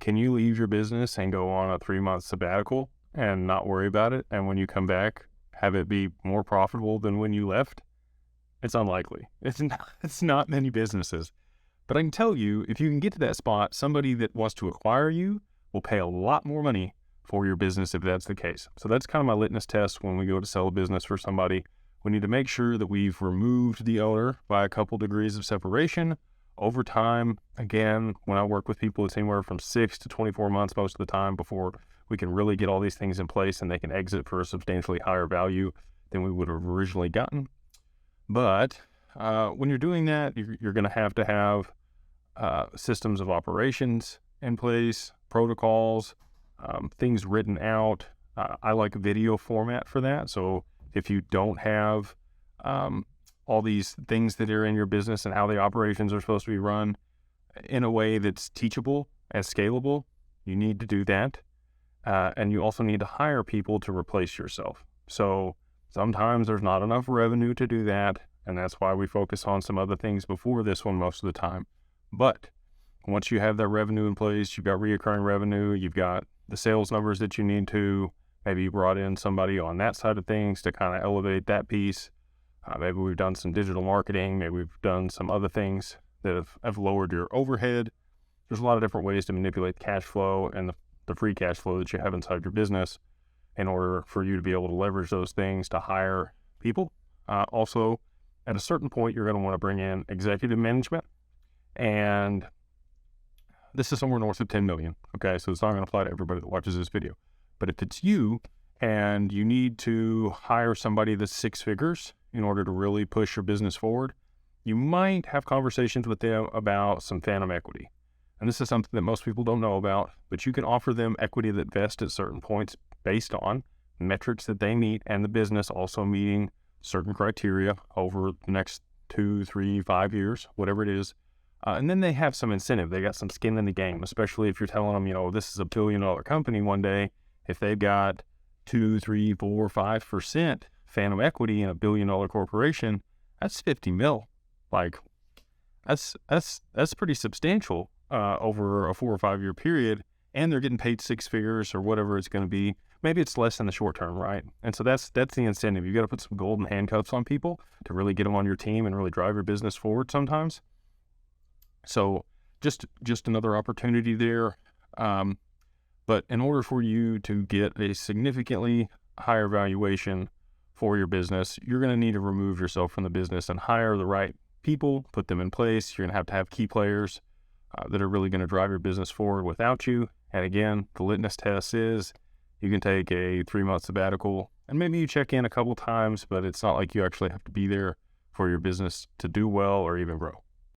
can you leave your business and go on a 3-month sabbatical and not worry about it? And when you come back, have it be more profitable than when you left? It's unlikely. It's not many businesses. But I can tell you, if you can get to that spot, somebody that wants to acquire you will pay a lot more money for your business if that's the case. So that's kind of my litmus test when we go to sell a business for somebody. We need to make sure that we've removed the owner by a couple degrees of separation over time. Again, when I work with people, it's anywhere from 6 to 24 months most of the time before we can really get all these things in place and they can exit for a substantially higher value than we would have originally gotten. But when you're doing that, you're going to have systems of operations in place, protocols, things written out. I like video format for that. So if you don't have all these things that are in your business and how the operations are supposed to be run in a way that's teachable and scalable, you need to do that. And you also need to hire people to replace yourself. So sometimes there's not enough revenue to do that. And that's why we focus on some other things before this one most of the time. But once you have that revenue in place, you've got reoccurring revenue, you've got the sales numbers that you need to, maybe you brought in somebody on that side of things to kind of elevate that piece. Maybe we've done some digital marketing, maybe we've done some other things that have lowered your overhead. There's a lot of different ways to manipulate cash flow and the free cash flow that you have inside your business in order for you to be able to leverage those things to hire people. Also, at a certain point, you're going to want to bring in executive management. And this is somewhere north of 10 million. Okay. So it's not going to apply to everybody that watches this video, but if it's you and you need to hire somebody that's 6 figures in order to really push your business forward, you might have conversations with them about some phantom equity. And this is something that most people don't know about, but you can offer them equity that vests at certain points based on metrics that they meet and the business also meeting certain criteria over the next 2, 3, 5 years, whatever it is. And then they have some incentive. They got some skin in the game, especially if you're telling them, this is a $1 billion company one day. If they've got 2, 3, 4, 5% phantom equity in a $1 billion corporation, that's 50 mil. Like that's pretty substantial over a 4 or 5 year period. And they're getting paid 6 figures or whatever it's going to be. Maybe it's less in the short term, right? And so that's the incentive. You got to put some golden handcuffs on people to really get them on your team and really drive your business forward sometimes. So just another opportunity there. But in order for you to get a significantly higher valuation for your business, you're going to need to remove yourself from the business and hire the right people, put them in place. You're going to have key players that are really going to drive your business forward without you. And again, the litmus test is you can take a 3-month sabbatical and maybe you check in a couple times, but it's not like you actually have to be there for your business to do well or even grow.